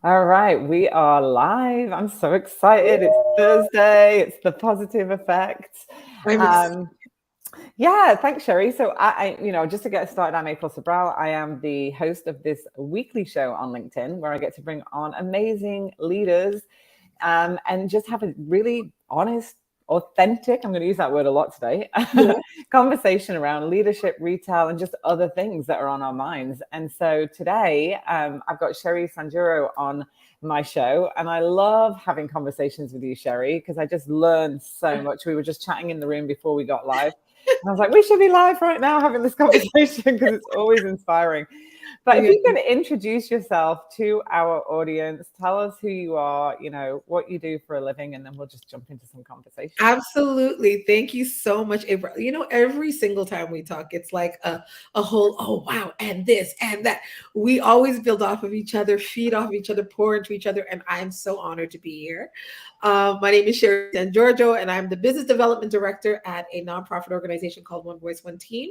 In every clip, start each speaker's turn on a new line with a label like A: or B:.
A: All right, we are live. I'm so excited. It's Thursday. It's the positive effect.
B: I'm excited.
A: Um, yeah, thanks, Sherry. So, just to get started, I'm April Sobral. I am the host of this weekly show on LinkedIn where I get to bring on amazing leaders and just have a really honest, authentic, I'm going to use that word a lot today,
B: Yeah.
A: conversation around leadership, retail, and just other things that are on our minds. And so today I've got Sherri Sanjurjo on my show, and I love having conversations with you, Sherri, because I just learned so much. We were just chatting in the room before we got live. And I was like, we should be live right now having this conversation because it's always inspiring. But if
B: Yeah.
A: you can introduce yourself to our audience, tell us who you are, what you do for a living, and then we'll just jump into some conversation.
B: Absolutely. Thank you so much, April. Every single time we talk, it's like a whole, oh, wow, and this and that. We always build off of each other, feed off each other, pour into each other. And I'm so honored to be here. My name is Sherri Sanjurjo, and I'm the business development director at a nonprofit organization called One Voice, One Team.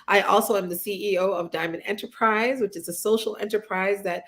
B: I also am the CEO of Diamond Enterprise, which is a social enterprise that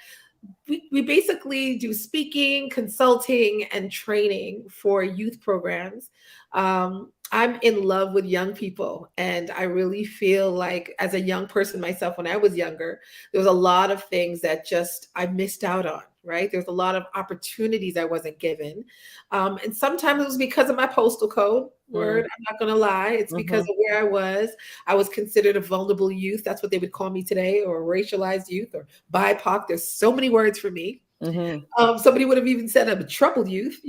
B: we basically do speaking, consulting, and training for youth programs. I'm in love with young people, and I really feel like, as a young person myself, when I was younger, there was a lot of things that just I missed out on. Right, there's a lot of opportunities I wasn't given, and sometimes it was because of my postal code. Word,
A: Mm,
B: I'm not gonna lie, it's because
A: mhm,
B: of where I was. I was considered a vulnerable youth. That's what they would call me today, or a racialized youth, or BIPOC. There's so many words for me.
A: mhm,
B: Somebody would have even said I'm a troubled youth.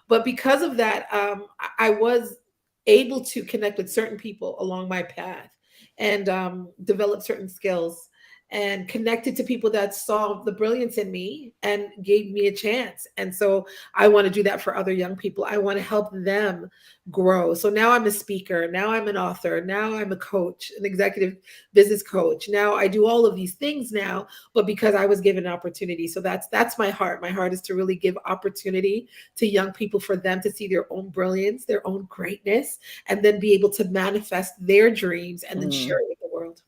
B: But because of that, I was able to connect with certain people along my path and develop certain skills and connected to people that saw the brilliance in me and gave me a chance. And so I want to do that for other young people. I want to help them grow. So now I'm a speaker. Now I'm an author. Now I'm a coach, an executive business coach. Now I do all of these things now, but because I was given an opportunity. So that's my heart. My heart is to really give opportunity to young people for them to see their own brilliance, their own greatness, and then be able to manifest their dreams and then share
A: mm.
B: it with the world.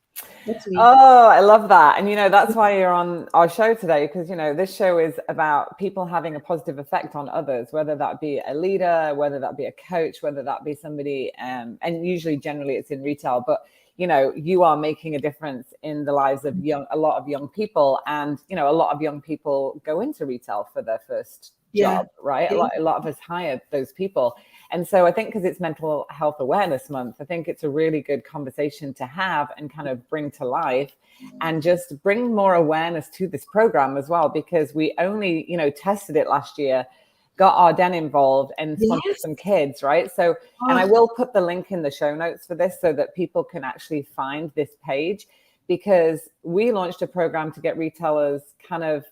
B: That's me.
A: Oh, I love that. And, that's why you're on our show today, because, this show is about people having a positive effect on others, whether that be a leader, whether that be a coach, whether that be somebody, and usually generally it's in retail, but, you are making a difference in the lives of a lot of young people. And, a lot of young people go into retail for their first
B: Yeah.
A: job, right? A lot of us hire those people. And so I think because it's Mental Health Awareness Month, I think it's a really good conversation to have and kind of bring to life and just bring more awareness to this program as well, because we only, tested it last year, got our den involved and sponsored
B: Yes.
A: some kids, right? So, and I
B: Oh,
A: will put the link in the show notes for this so that people can actually find this page, because we launched a program to get retailers kind of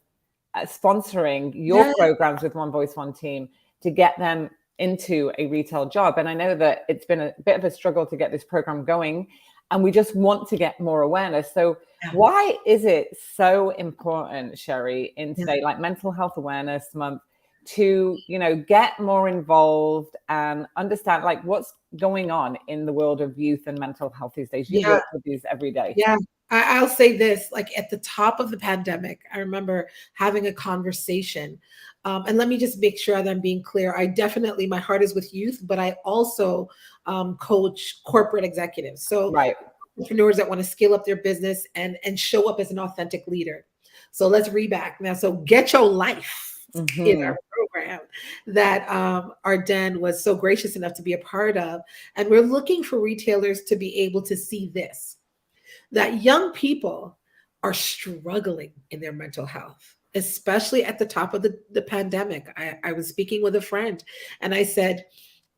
A: sponsoring your
B: yeah.
A: programs with One Voice, One Team to get them into a retail job. And I know that it's been a bit of a struggle to get this program going, and we just want to get more awareness. So
B: Yeah.
A: why is it so important, Sherri, in
B: Yeah.
A: today, like Mental Health Awareness Month, to, get more involved and understand like what's going on in the world of youth and mental health these days? You
B: Yeah.
A: work with these every day.
B: Yeah. I'll say this, like at the top of the pandemic, I remember having a conversation. And let me just make sure that I'm being clear. My heart is with youth, but I also coach corporate executives. So
A: Right.
B: entrepreneurs that want to scale up their business and show up as an authentic leader. So let's read back now. So Get Your Life is
A: Mm-hmm.
B: our program that our den was so gracious enough to be a part of. And we're looking for retailers to be able to see this, that young people are struggling in their mental health, especially at the top of the pandemic. I was speaking with a friend and I said,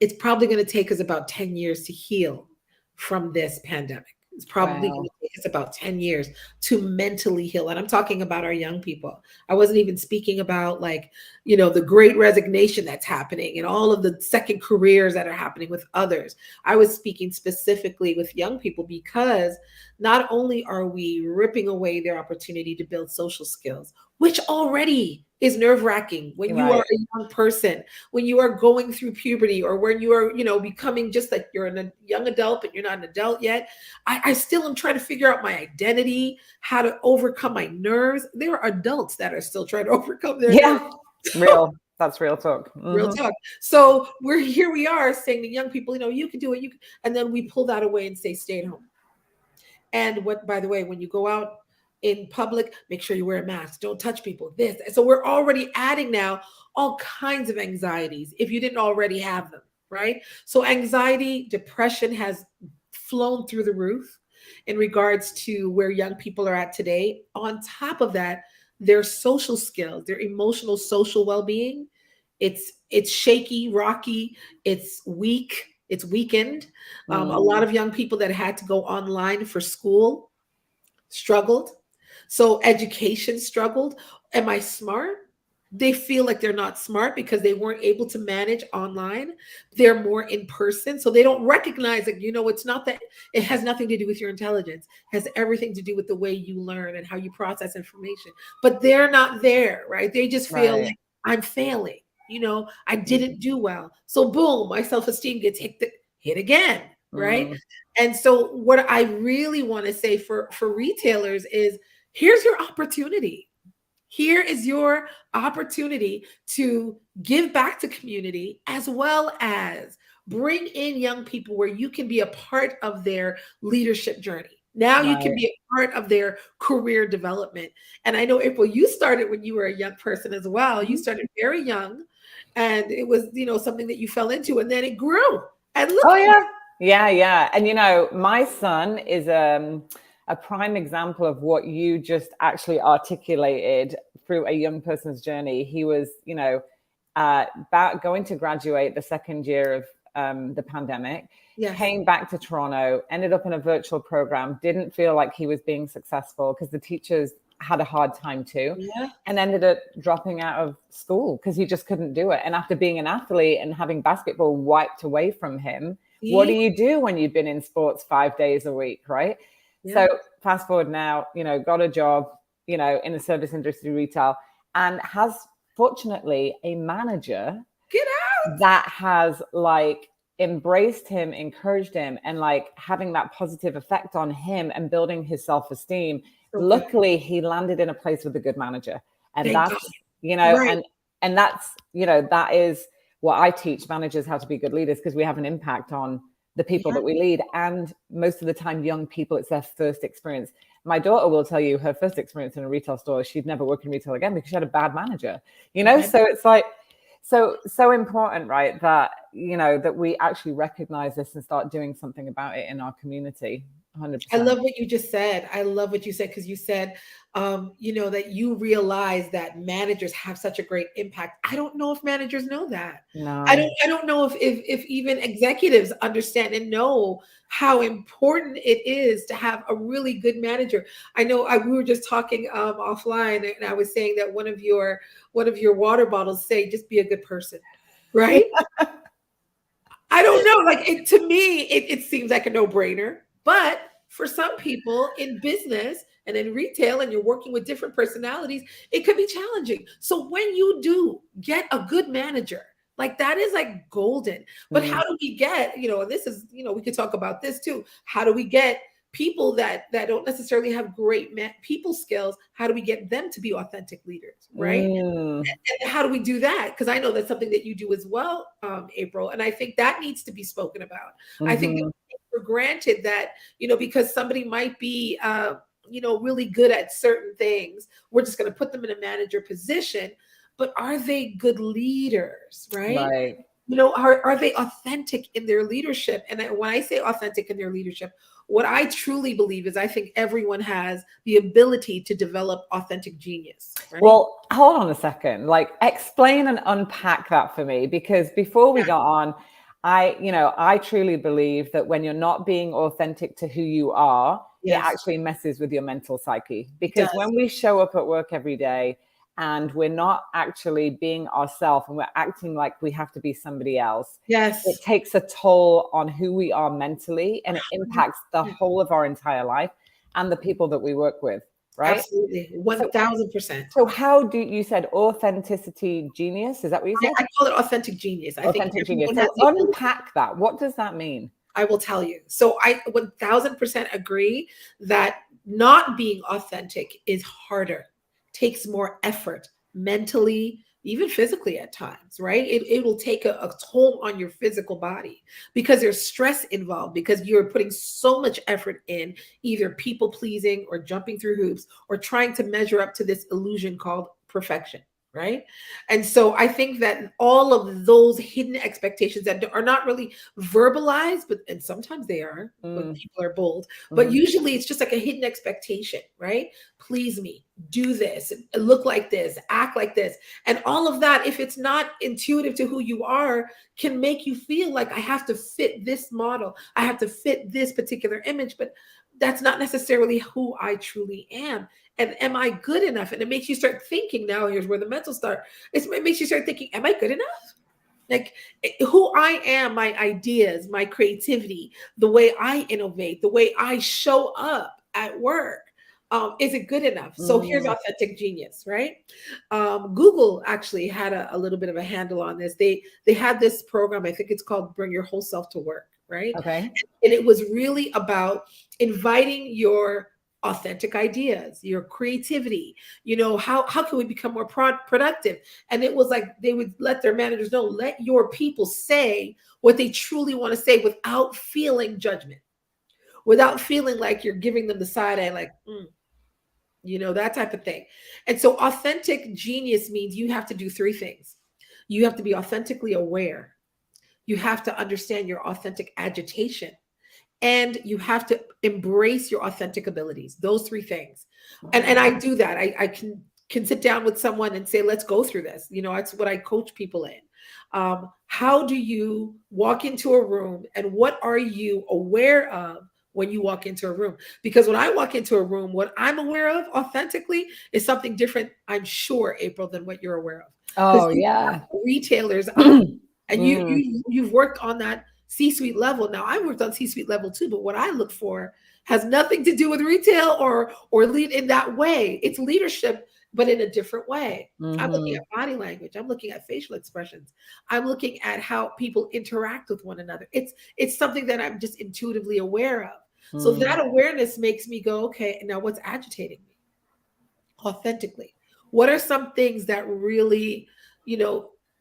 B: it's probably going to take us about 10 years to heal from this pandemic. It's probably going
A: Wow.
B: to take us about 10 years to mentally heal. And I'm talking about our young people. I wasn't even speaking about the great resignation that's happening and all of the second careers that are happening with others. I was speaking specifically with young people because not only are we ripping away their opportunity to build social skills, which already is nerve-wracking when you are
A: Right.
B: a young person, when you are going through puberty, or when you are, becoming just like you're a young adult, but you're not an adult yet. I still am trying to figure out my identity, how to overcome my nerves. There are adults that are still trying to overcome their
A: Yeah.
B: nerves.
A: Real. That's real talk.
B: Real talk. So we are saying to young people, you can do it, and then we pull that away and say, stay at home. And by the way, when you go out in public, make sure you wear a mask. Don't touch people. This. So we're already adding now all kinds of anxieties if you didn't already have them, right? So anxiety, depression has flown through the roof in regards to where young people are at today. On top of that, their social skills, their emotional social well-being, it's shaky, rocky, it's weak, it's weakened. A lot of young people that had to go online for school struggled. So education struggled. Am I smart? They feel like they're not smart because they weren't able to manage online. They're more in person. So they don't recognize that, it's not that it has nothing to do with your intelligence. It has everything to do with the way you learn and how you process information. But they're not there, right? They just feel
A: Right.
B: like I'm failing. I didn't do well. So boom, my self-esteem gets hit again, right? And so what I really want to say for retailers is, here's your opportunity. Here is your opportunity to give back to community, as well as bring in young people where you can be a part of their leadership journey. Now you can
A: Right.
B: be a part of their career development. And I know, April, you started when you were a young person as well. You started very young, and it was, something that you fell into, and then it grew. And look
A: Oh
B: at
A: yeah. Yeah, yeah. And my son is a prime example of what you just actually articulated through a young person's journey. He was, about going to graduate the second year of the pandemic,
B: Yes.
A: came back to Toronto, ended up in a virtual program, didn't feel like he was being successful because the teachers had a hard time too,
B: Yeah.
A: and ended up dropping out of school because he just couldn't do it. And after being an athlete and having basketball wiped away from him, what do
B: See?
A: you do when you've been in sports 5 days a week, right?
B: Yeah.
A: So fast forward now, got a job, in the service industry, retail, and has fortunately a manager
B: Get out.
A: that has like embraced him, encouraged him, and like having that positive effect on him and building his self-esteem.
B: So good.
A: Luckily, he landed in a place with a good manager. And
B: Thank God.
A: that's,
B: Right.
A: and that's, that is what I teach managers, how to be good leaders, because we have an impact on the people
B: Yeah.
A: that we lead. And most of the time, young people, it's their first experience. My daughter will tell you her first experience in a retail store, she'd never work in retail again because she had a bad manager,
B: Okay.
A: So it's like, so important, right? That, that we actually recognize this and start doing something about it in our community. 100%.
B: I love what you just said. I love what you said, because you said, that you realize that managers have such a great impact. I don't know if managers know that.
A: No.
B: I don't know if even executives understand and know how important it is to have a really good manager. I know we were just talking offline, and I was saying that one of your water bottles say, just be a good person, right? I don't know. Like, to me, it seems like a no-brainer. But for some people in business and in retail, and you're working with different personalities, it could be challenging. So when you do get a good manager, like, that is like golden. But how do we get, and this is, we could talk about this too. How do we get people that don't necessarily have great people skills? How do we get them to be authentic leaders, right? And how do we do that? Because I know that's something that you do as well, April. And I think that needs to be spoken about. I think that we take for granted that, because somebody might be, really good at certain things, we're just going to put them in a manager position. But are they good leaders, right?
A: Right.
B: Are they authentic in their leadership? And when I say authentic in their leadership, what I truly believe is, I think everyone has the ability to develop authentic genius. Right?
A: Well, hold on a second. Like, explain and unpack that for me, because before we got on, I truly believe that when you're not being authentic to who you are,
B: Yes.
A: it actually messes with your mental psyche. Because when we show up at work every day and we're not actually being ourselves and we're acting like we have to be somebody else,
B: Yes.
A: it takes a toll on who we are mentally, and it impacts the whole of our entire life and the people that we work with. right?
B: Absolutely.
A: So,
B: 1000%.
A: so how do you said authenticity genius? Is that what you said?
B: I call it authentic genius. I think
A: Authentic genius.
B: everyone has
A: So
B: the ability.
A: unpack that. What does that mean?
B: I will tell you. So I 1000% agree that not being authentic is harder, takes more effort mentally, even physically at times, right? It will take a toll on your physical body because there's stress involved, because you're putting so much effort in either people pleasing or jumping through hoops or trying to measure up to this illusion called perfection. Right. And so I think that all of those hidden expectations that are not really verbalized, but and sometimes they are when people are bold, but usually it's just like a hidden expectation, right? Please me, do this, look like this, act like this. And all of that, if it's not intuitive to who you are, can make you feel like I have to fit this model, I have to fit this particular image, but that's not necessarily who I truly am. And am I good enough? And it makes you start thinking. Now here's where the mental start. It makes you start thinking, am I good enough? Like who I am, my ideas, my creativity, the way I innovate, the way I show up at work. Is it good enough? So here's authentic genius, right? Google actually had a little bit of a handle on this. They had this program, I think it's called Bring Your Whole Self to Work, right?
A: Okay.
B: And it was really about inviting your authentic ideas, your creativity, how can we become more productive? And it was like they would let their managers know, let your people say what they truly want to say without feeling judgment, without feeling like you're giving them the side eye, like that type of thing. And so authentic genius means you have to do three things. You have to be authentically aware, you have to understand your authentic agitation, and you have to embrace your authentic abilities. Those three things. And I do that. I can sit down with someone and say, let's go through this. That's what I coach people in. How do you walk into a room, and what are you aware of when you walk into a room? Because when I walk into a room, what I'm aware of authentically is something different, I'm sure, April, than what you're aware of.
A: Oh yeah.
B: Retailers and you've worked on that C-suite level. Now I worked on C-suite level too, but what I look for has nothing to do with retail or lead in that way. It's leadership, but in a different way. I'm looking at body language. I'm looking at facial expressions. I'm looking at how people interact with one another. It's something that I'm just intuitively aware of. So that awareness makes me go, okay, now what's agitating me authentically? What are some things that really,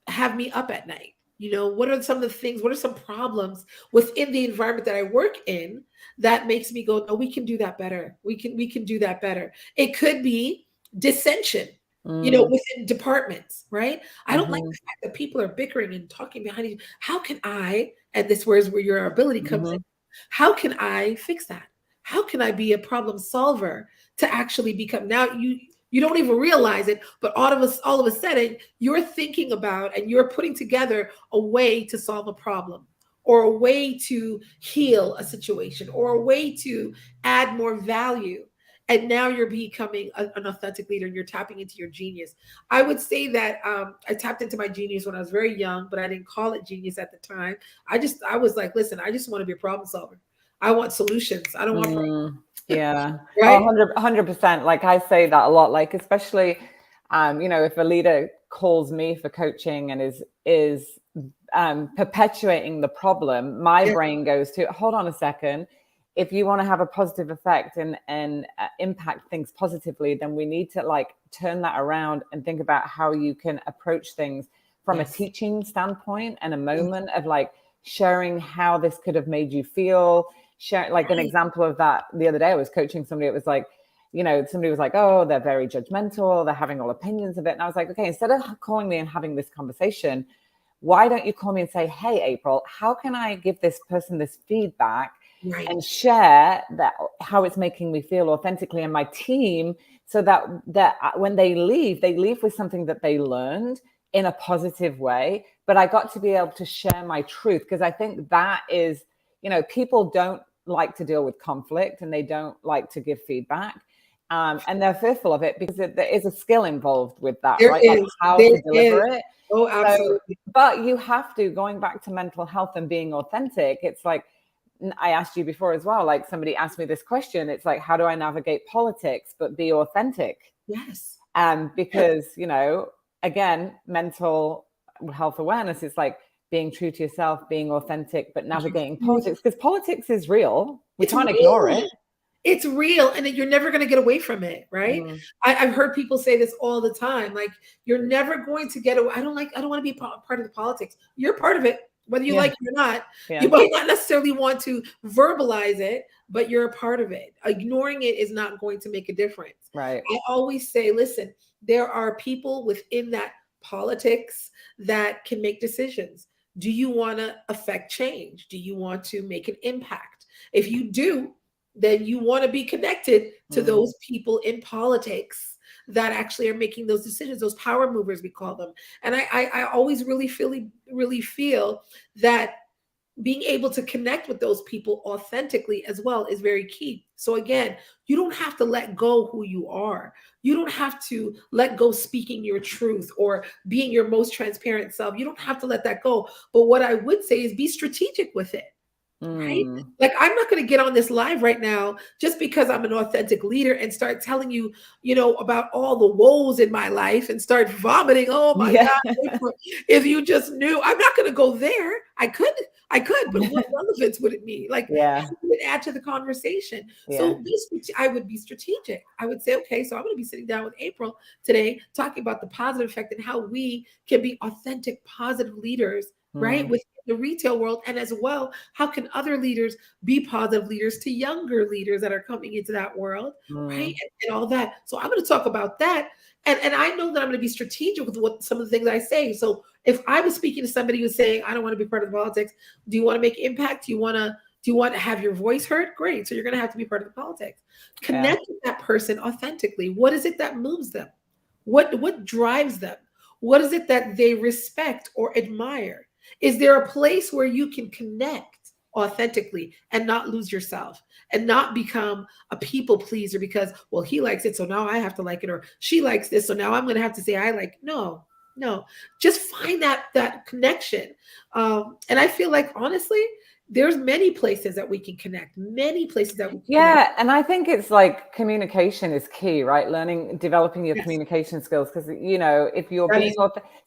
B: have me up at night? What are some of the things, what are some problems within the environment that I work in that makes me go, no, we can do that better. We can do that better. It could be dissension, within departments, right? I don't like the fact that people are bickering and talking behind each other. How can I, and this where your ability comes in, how can I fix that? How can I be a problem solver to actually become, now you don't even realize it, but all of a sudden you're thinking about and you're putting together a way to solve a problem, or a way to heal a situation, or a way to add more value. And now you're becoming an authentic leader, and you're tapping into your genius. I would say that I tapped into my genius when I was very young, but I didn't call it genius at the time. I was like, listen, I just want to be a problem solver. I want solutions. I don't want problems.
A: Yeah.
B: Right?
A: 100%. Like I say that a lot, like, especially, if a leader calls me for coaching and is perpetuating the problem, my brain goes to, hold on a second. If you want to have a positive effect and impact things positively, then we need to like turn that around and think about how you can approach things from a teaching standpoint, and a moment of like sharing how this could have made you feel. Share, like an example of that the other day, I was coaching somebody. It was like, somebody was like, oh, they're very judgmental, they're having all opinions of it. And I was like, okay, instead of calling me and having this conversation, why don't you call me and say, hey, April, how can I give this person this feedback and share that how it's making me feel authentically, and my team, so that when they leave with something that they learned in a positive way. But I got to be able to share my truth, because I think that is, people don't like to deal with conflict, and they don't like to give feedback. And they're fearful of it because there is a skill involved with that, right? Like how to deliver it.
B: Oh, absolutely.
A: So, but you have to, going back to mental health and being authentic, it's like, I asked you before as well, like somebody asked me this question. It's like, how do I navigate politics but be authentic?
B: Yes.
A: Because, you know, again, mental health awareness is like being true to yourself, being authentic, but navigating politics, because politics is real. We
B: It's
A: can't ignore
B: real.
A: it.
B: It's real, and you're never going to get away from it, right?
A: Mm.
B: I've heard people say this all the time, like, you're never going to get away. I don't want to be part of the politics. You're part of it, whether you
A: Yeah.
B: like it or not.
A: Yeah.
B: You might not necessarily want to verbalize it, but you're a part of it. Ignoring it is not going to make a difference.
A: Right.
B: I always say, listen, there are people within that politics that can make decisions. Do you want to affect change? Do you want to make an impact? If you do, then you want to be connected to those people in politics that actually are making those decisions, those power movers, we call them. And I always really feel that being able to connect with those people authentically as well is very key. So again, you don't have to let go who you are. You don't have to let go speaking your truth or being your most transparent self. You don't have to let that go. But what I would say is be strategic with it. Right? Like, I'm not going to get on this live right now just because I'm an authentic leader and start telling you, about all the woes in my life and start vomiting. Oh my God, if you just knew. I'm not going to go there. I could, but what relevance would it be? Like,
A: Yeah.
B: how would it add to the conversation?
A: Yeah.
B: So I would be strategic. I would say, okay, so I'm going to be sitting down with April today, talking about the positive effect and how we can be authentic, positive leaders, right? Within the retail world. And as well, how can other leaders be positive leaders to younger leaders that are coming into that world, right? And all that. So I'm going to talk about that. And I know that I'm going to be strategic with what some of the things I say. So if I was speaking to somebody who's saying, I don't want to be part of the politics, do you want to make impact? Do you want to have your voice heard? Great. So you're going to have to be part of the politics. Connect with that person authentically. What is it that moves them? What drives them? What is it that they respect or admire? Is there a place where you can connect authentically and not lose yourself and not become a people pleaser because, well, he likes it, so now I have to like it, or she likes this, so now I'm going to have to say I like. No, just find that connection. And I feel like, honestly, there's many places that we can connect,
A: Yeah. And I think it's like communication is key, right? Developing your communication skills. Because, if you're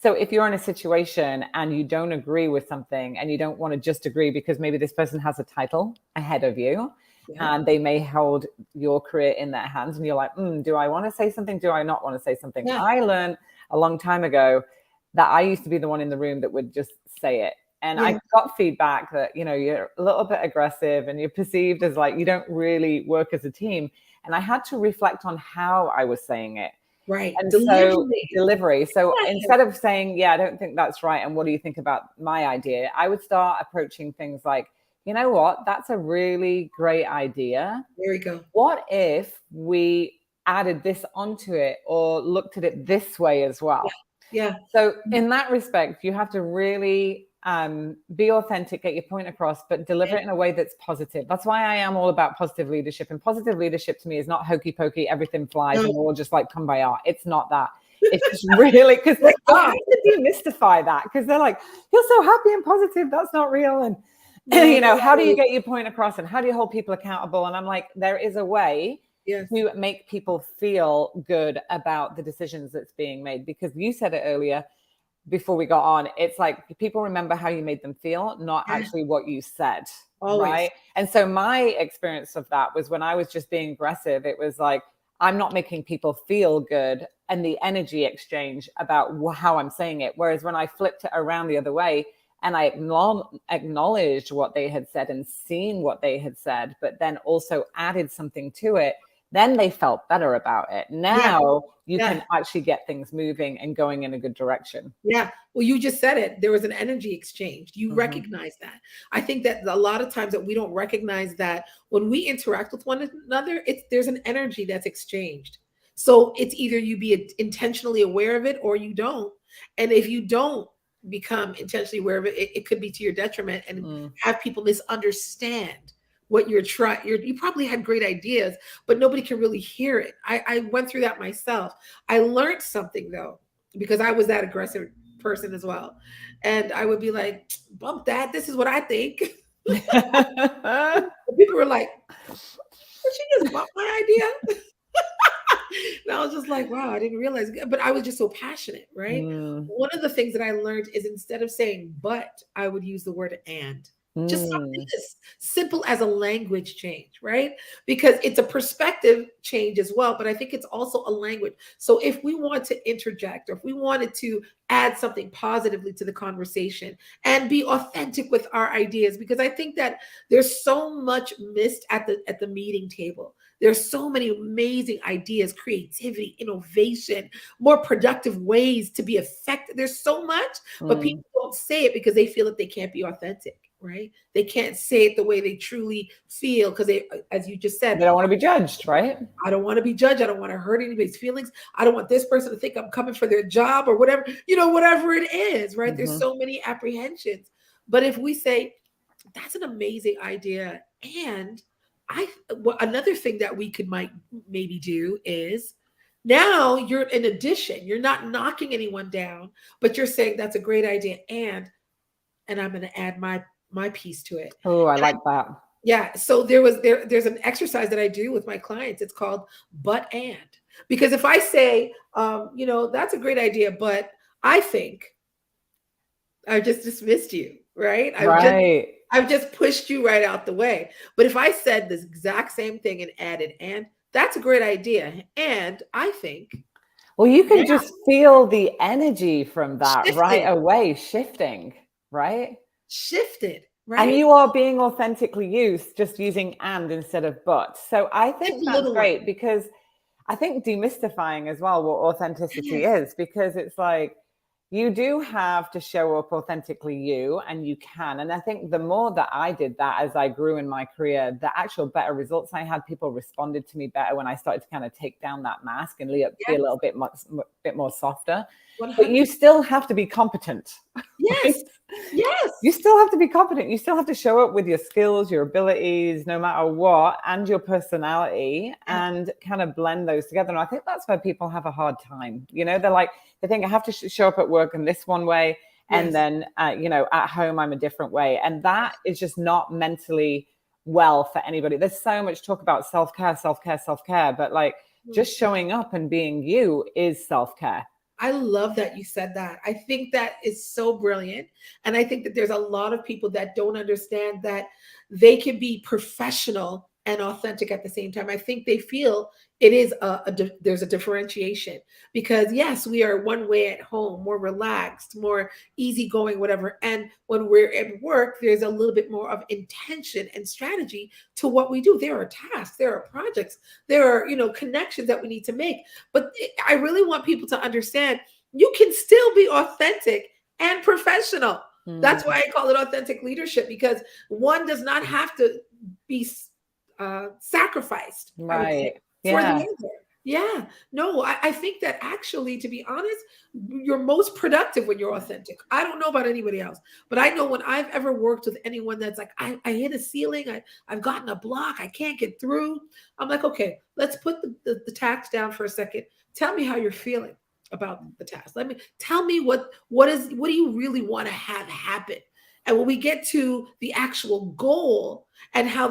A: if you're in a situation and you don't agree with something and you don't want to just agree because maybe this person has a title ahead of you and they may hold your career in their hands and you're like, do I want to say something? Do I not want to say something?
B: Yeah.
A: I learned a long time ago that I used to be the one in the room that would just say it. And I got feedback that, you're a little bit aggressive and you're perceived as like, you don't really work as a team. And I had to reflect on how I was saying it.
B: Right.
A: And delivery. So instead of saying, I don't think that's right, and what do you think about my idea? I would start approaching things like, you know what, that's a really great idea.
B: There we go.
A: What if we added this onto it or looked at it this way as well?
B: Yeah.
A: So in that respect, you have to really be authentic, get your point across, but deliver it in a way that's positive. That's why I am all about positive leadership. And positive leadership to me is not hokey pokey, everything flies and we're all just like kumbaya. It's not that. It's just really, because I have to demystify that, because they're like, you're so happy and positive, that's not real. And how do you get your point across and how do you hold people accountable? And I'm like, there is a way to make people feel good about the decisions that's being made, because you said it earlier before we got on, it's like people remember how you made them feel, not actually what you said.
B: Always.
A: Right. And so my experience of that was when I was just being aggressive, it was like, I'm not making people feel good and the energy exchange about how I'm saying it. Whereas when I flipped it around the other way and I acknowledged what they had said and seen what they had said, but then also added something to it, then they felt better about it. Now you can actually get things moving and going in a good direction.
B: Yeah. Well, you just said it. There was an energy exchange. You recognize that. I think that a lot of times that we don't recognize that when we interact with one another, there's an energy that's exchanged. So it's either you be intentionally aware of it or you don't. And if you don't become intentionally aware of it, it could be to your detriment and have people misunderstand what you're trying. You probably had great ideas, but nobody can really hear it. I went through that myself. I learned something though, because I was that aggressive person as well. And I would be like, bump that. This is what I think. People were like, "Did she just bought my idea?" And I was just like, wow, I didn't realize. But I was just so passionate, right?
A: Mm,
B: One of the things that I learned is instead of saying but, I would use the word and. Just something
A: mm,
B: as simple as a language change, right? Because it's a perspective change as well, but I think it's also a language. So if we want to interject or if we wanted to add something positively to the conversation and be authentic with our ideas, because I think that there's so much missed at the meeting table. There's so many amazing ideas, creativity, innovation, more productive ways to be effective. There's so much, but
A: mm.
B: people don't say it because they feel that they can't be authentic, right? They can't say it the way they truly feel because they, as you just said,
A: They don't want to be judged, right?
B: I don't want to be judged. I don't want to hurt anybody's feelings. I don't want this person to think I'm coming for their job or whatever, whatever it is, right? There's
A: Mm-hmm.
B: so many apprehensions. But if we say, that's an amazing idea. And another thing that we might maybe do is now you're in addition, you're not knocking anyone down, but you're saying that's a great idea. And I'm going to add my piece to it.
A: Oh, I like that.
B: Yeah. So there's an exercise that I do with my clients. It's called but and. Because if I say, that's a great idea, but I think I just dismissed you, right?
A: Right.
B: I've just pushed you right out the way. But if I said this exact same thing and added, and that's a great idea. And I think,
A: Well, you can
B: yeah,
A: just feel the energy from that right
B: shifted,
A: away, shifting, right?
B: shifted,
A: And
B: right?
A: you are being authentically you, just using and instead of but. So I
B: Just
A: think
B: a
A: that's
B: little one.
A: great because I think demystifying as well what authenticity
B: Yes,
A: is, because it's like you do have to show up authentically you, and you can. And I think the more that I did that as I grew in my career, the actual better results I had, people responded to me better when I started to kind of take down that mask and be a
B: yes,
A: little bit more softer. But you
B: 100.
A: still have to be competent, right?
B: Yes,
A: You
B: yes,
A: still have to be competent. You still have to show up with your skills, your abilities, no matter what, and your personality,
B: yes,
A: and kind of blend those together. And I think that's where people have a hard time. They're like, they think I have to show up at work in this one way. And
B: yes,
A: then, at home, I'm a different way. And that is just not mentally well for anybody. There's so much talk about self-care, self-care, self-care, but like
B: yes.
A: just showing up and being you is self-care.
B: I love that you said that. I think that is so brilliant. And I think that there's a lot of people that don't understand that they can be professional and authentic at the same time. I think they feel it is there's a differentiation because yes, we are one way at home, more relaxed, more easygoing, whatever. And when we're at work, there's a little bit more of intention and strategy to what we do. There are tasks, there are projects, there are, connections that we need to make. But I really want people to understand you can still be authentic and professional. That's
A: Mm,
B: why I call it authentic leadership because one does not have to be sacrificed, I would say,
A: right.
B: for the
A: Yeah.
B: other. Yeah, no, I think that actually, to be honest, you're most productive when you're authentic. I don't know about anybody else, but I know when I've ever worked with anyone that's like, I hit a ceiling, I've gotten a block, I can't get through. I'm like, okay, let's put the task down for a second. Tell me how you're feeling about the task. Tell me what do you really want to have happen? And when we get to the actual goal and how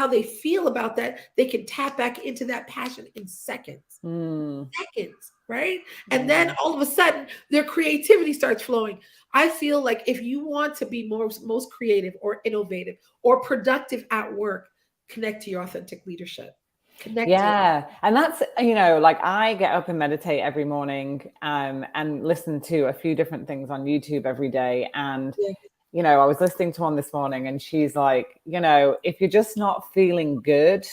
B: they feel about that, they can tap back into that passion in seconds.
A: Mm,
B: Seconds, right? And then
A: yeah.
B: all of a sudden their creativity starts flowing. I feel like if you want to be most creative or innovative or productive at work, connect to your authentic leadership. Connect to it.
A: Yeah. And that's, like I get up and meditate every morning, and listen to a few different things on YouTube every day. And,
B: Yeah.
A: I was listening to one this morning and she's like, if you're just not feeling good,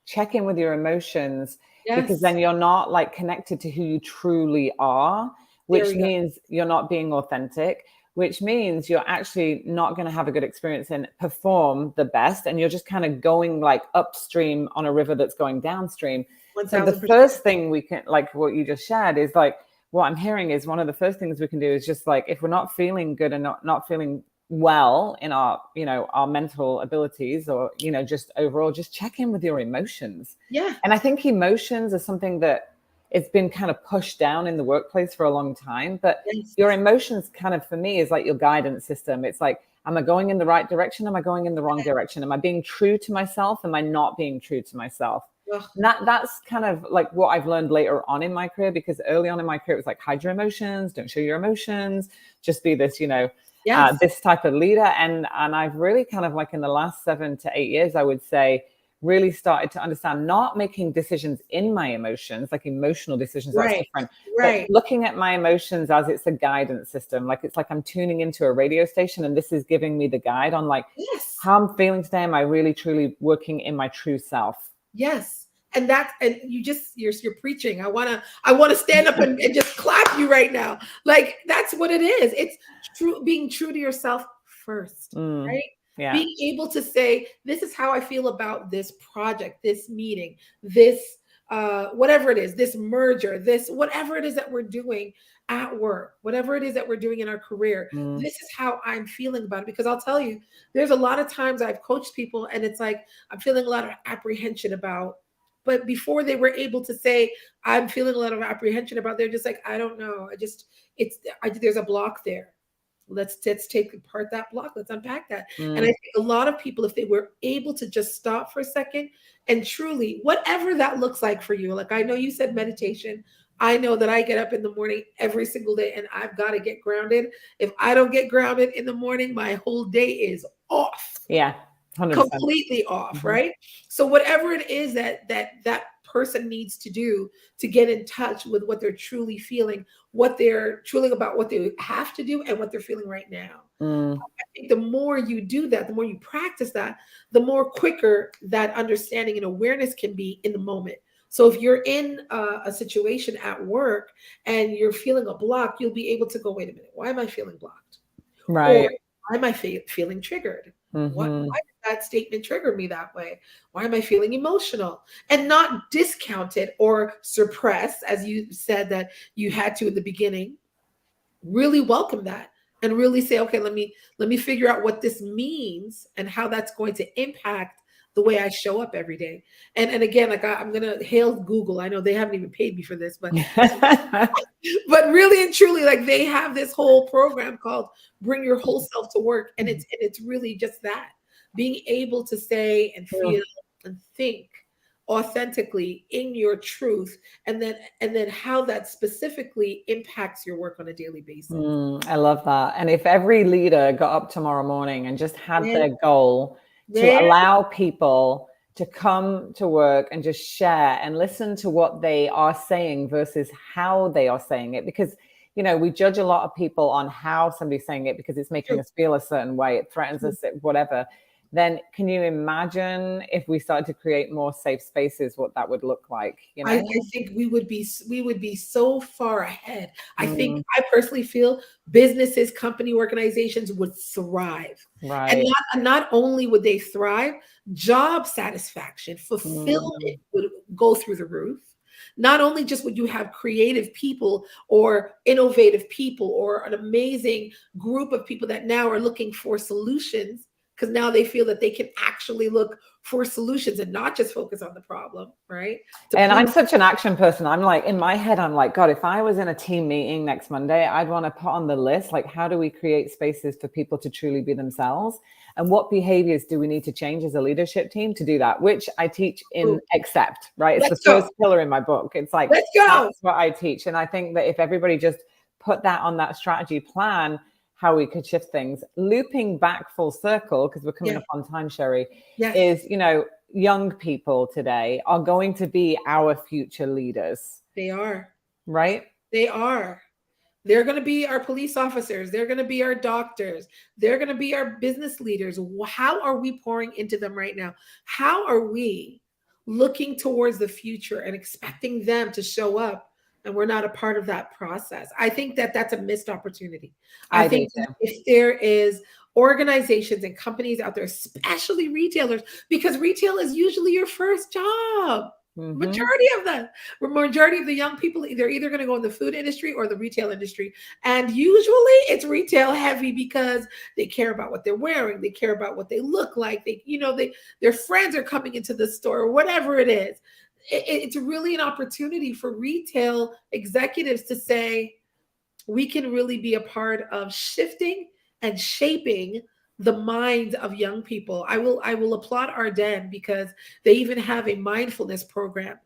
A: check in with your emotions, because
B: Yes.
A: then you're not like connected to who you truly are,
B: There
A: which
B: we go.
A: means you're not being authentic, which means you're actually not going to have a good experience and perform the best. And you're just kind of going like upstream on a river that's going downstream. So the
B: 1000%.
A: first thing we can, like what you just shared, is like, what I'm hearing is one of the first things we can do is just like, if we're not feeling good and not feeling well in our, our mental abilities, or, just overall, just check in with your emotions.
B: Yeah.
A: And I think emotions are something that it's been kind of pushed down in the workplace for a long time, but
B: Yes.
A: your emotions kind of, for me, is like your guidance system. It's like, Am I going in the right direction? Am I going in the wrong direction? Am I being true to myself? Am I not being true to myself?
B: Ugh.
A: And that's kind of like what I've learned later on in my career, because early on in my career, it was like, hide your emotions, don't show your emotions, just be this,
B: Yes.
A: this type of leader. And I've really kind of like in the last 7 to 8 years, I would say, really started to understand not making decisions in my emotions, like emotional decisions, that's
B: Right.
A: different, but
B: Right.
A: looking at my emotions as it's a guidance system. Like it's like I'm tuning into a radio station and this is giving me the guide on like
B: Yes.
A: how I'm feeling today. Am I really truly working in my true self?
B: Yes. And you're preaching. I wanna stand up and just clap you right now. Like that's what it is. It's true, being true to yourself first, right?
A: Yeah.
B: Being able to say, this is how I feel about this project, this meeting, this whatever it is, this merger, this whatever it is that we're doing at work, whatever it is that we're doing in our career, this is how I'm feeling about it. Because I'll tell you, there's a lot of times I've coached people and it's like I'm feeling a lot of apprehension about, but before they were able to say I'm feeling a lot of apprehension about, they're just like, I don't know, there's a block there. Let's take apart that block. Let's unpack that. And I think a lot of people, if they were able to just stop for a second and truly, whatever that looks like for you, like I know you said meditation. I know that I get up in the morning every single day and I've got to get grounded. If I don't get grounded in the morning, my whole day is off.
A: Yeah. 100%.
B: Completely off, right? So whatever it is that person needs to do to get in touch with what they're truly feeling, what they're truly about, what they have to do and what they're feeling right now. I think the more you do that, the more you practice that, the more quicker that understanding and awareness can be in the moment. So if you're in a situation at work and you're feeling a block, you'll be able to go, wait a minute, why am I feeling blocked?
A: Right.
B: Or why am I feeling triggered? Why did that statement trigger me that way? Why am I feeling emotional? And not discount it or suppress, as you said that you had to in the beginning. Really welcome that and really say, okay, let me figure out what this means and how that's going to impact the way I show up every day. And again, like I'm gonna hail Google. I know they haven't even paid me for this, but but really and truly, like they have this whole program called Bring Your Whole Self to Work. And it's really just that, being able to say and feel and think authentically in your truth, and then how that specifically impacts your work on a daily basis.
A: I love that. And if every leader got up tomorrow morning and just had
B: Yeah.
A: their goal to
B: Yeah.
A: allow people to come to work and just share and listen to what they are saying versus how they are saying it, because we judge a lot of people on how somebody's saying it because it's making
B: True.
A: us feel a certain way, it threatens us, whatever. Then can you imagine if we started to create more safe spaces, what that would look like?
B: I think we would be so far ahead. I think I personally feel businesses, company organizations would thrive.
A: Right.
B: And not only would they thrive, job satisfaction, fulfillment would go through the roof. Not only just would you have creative people or innovative people or an amazing group of people that now are looking for solutions, because now they feel that they can actually look for solutions and not just focus on the problem, right?
A: And I'm such an action person. I'm like, in my head, I'm like, God, if I was in a team meeting next Monday, I'd want to put on the list, like, how do we create spaces for people to truly be themselves? And what behaviors do we need to change as a leadership team to do that? Which I teach in Accept, right? It's the first pillar in my book. It's like, that's what I teach. And I think that if everybody just put that on that strategy plan, how we could shift things, looping back full circle, because we're coming up on time, Sherri, is, young people today are going to be our future leaders.
B: They are.
A: Right?
B: They are. They're going to be our police officers. They're going to be our doctors. They're going to be our business leaders. How are we pouring into them right now? How are we looking towards the future and expecting them to show up? And we're not a part of that process. I think that that's a missed opportunity. I think that if there is organizations and companies out there, especially retailers, because retail is usually your first job. Majority of the young people, they're either going to go in the food industry or the retail industry. And usually it's retail heavy because they care about what they're wearing. They care about what they look like. Their friends are coming into the store, or whatever it is. It's really an opportunity for retail executives to say, we can really be a part of shifting and shaping the minds of young people. I will applaud Arden because they even have a mindfulness program,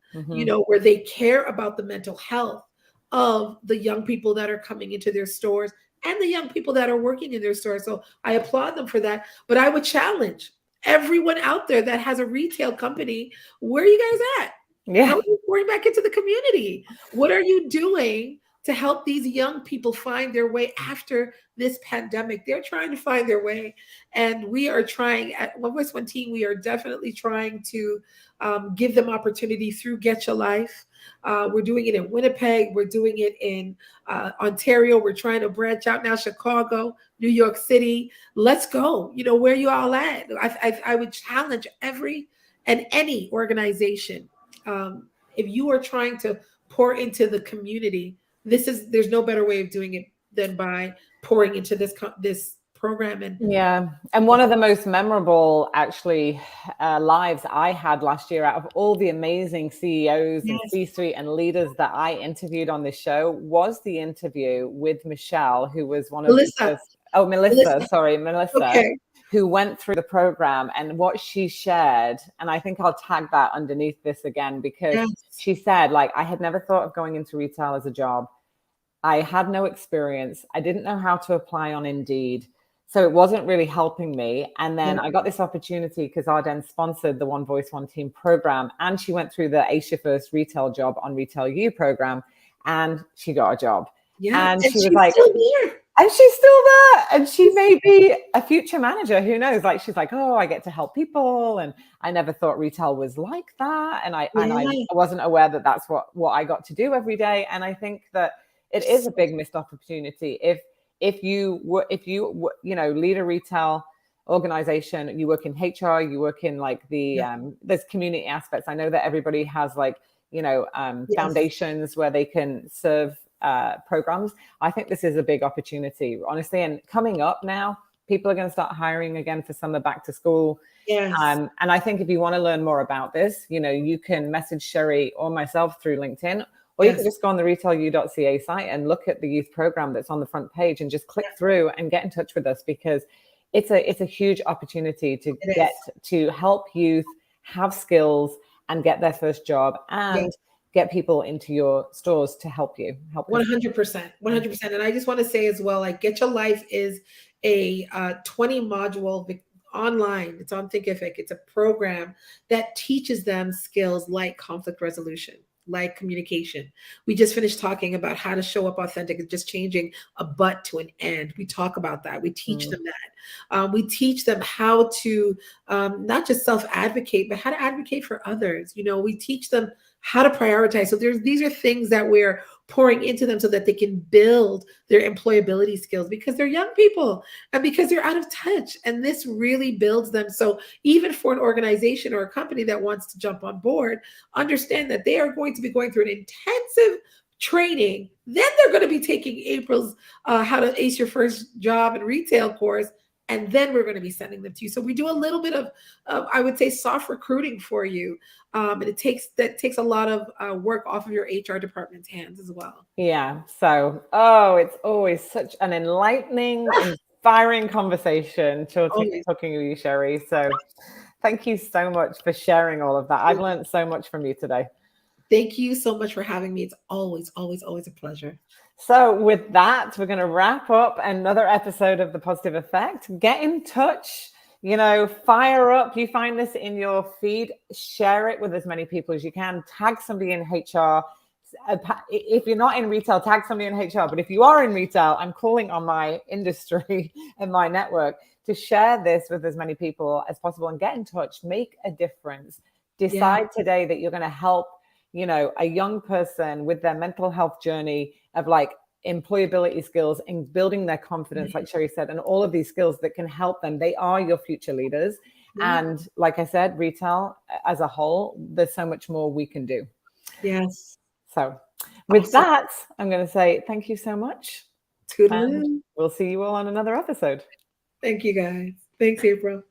B: where they care about the mental health of the young people that are coming into their stores and the young people that are working in their stores. So I applaud them for that. But I would challenge everyone out there that has a retail company, where are you guys at?
A: Yeah.
B: How are you pouring back into the community? What are you doing to help these young people find their way after this pandemic? They're trying to find their way. And we are trying at One Voice, One Team, we are definitely trying to give them opportunity through Get Your Life. We're doing it in Winnipeg. We're doing it in Ontario. We're trying to branch out now, Chicago, New York City. Let's go. Where you all at? I would challenge every and any organization. If you are trying to pour into the community, there's no better way of doing it than by pouring into this program.
A: And one of the most memorable actually lives I had last year, out of all the amazing CEOs and C-suite and leaders that I interviewed on this show, was the interview with Michelle, who was one of
B: Melissa.
A: Melissa,
B: Okay.
A: who went through the program, and what she shared. And I think I'll tag that underneath this again, because she said, like, I had never thought of going into retail as a job. I had no experience. I didn't know how to apply on Indeed. So it wasn't really helping me. And then I got this opportunity because Arden sponsored the One Voice, One Team program. And she went through the Ace Your First Retail Job on Retail U program. And she got a job.
B: Yeah.
A: And she was like, still here. And she's still there. And she may be a future manager. Who knows? Like, she's like, oh, I get to help people. And I never thought retail was like that. And I wasn't aware that that's what I got to do every day. And I think that it is a big missed opportunity. If you lead a retail organization, you work in HR, you work in like there's community aspects. I know that everybody has foundations where they can serve programs. I think this is a big opportunity, honestly. And coming up now, people are going to start hiring again for summer back to school. And I think if you want to learn more about this, you can message Sherri or myself through LinkedIn. Or you can just go on the retailu.ca site and look at the youth program that's on the front page and just click through and get in touch with us, because it's a huge opportunity to help youth have skills and get their first job and get people into your stores to help you.
B: 100%. And I just want to say as well, like, Get Your Life is a 20 module online. It's on Thinkific. It's a program that teaches them skills like conflict resolution, like communication. We just finished talking about how to show up authentic and just changing a but to an and. We talk about that. We teach them that. We teach them how to not just self-advocate, but how to advocate for others. We teach them how to prioritize. So these are things that we're pouring into them so that they can build their employability skills, because they're young people and because they're out of touch. And this really builds them. So even for an organization or a company that wants to jump on board, understand that they are going to be going through an intensive training. Then they're going to be taking April's How to Ace Your First Job in Retail course. And then we're going to be sending them to you. So we do a little bit of I would say, soft recruiting for you. And it takes a lot of work off of your HR department's hands as well.
A: Yeah. So, it's always such an enlightening, inspiring conversation talking with you, Sherri. So thank you so much for sharing all of that. I've learned so much from you today.
B: Thank you so much for having me. It's always, always, always a pleasure.
A: So with that, we're going to wrap up another episode of The Positive Effect. Get in touch, fire up. You find this in your feed, share it with as many people as you can. Tag somebody in HR. If you're not in retail, tag somebody in HR. But if you are in retail, I'm calling on my industry and my network to share this with as many people as possible and get in touch. Make a difference. Decide today that you're going to help a young person with their mental health journey of like employability skills and building their confidence, like Sherri said, and all of these skills that can help them. They are your future leaders. And like I said, retail as a whole, there's so much more we can do.
B: Yes.
A: So with that, I'm going to say thank you so much. And we'll see you all on another episode.
B: Thank you, guys. Thanks, April.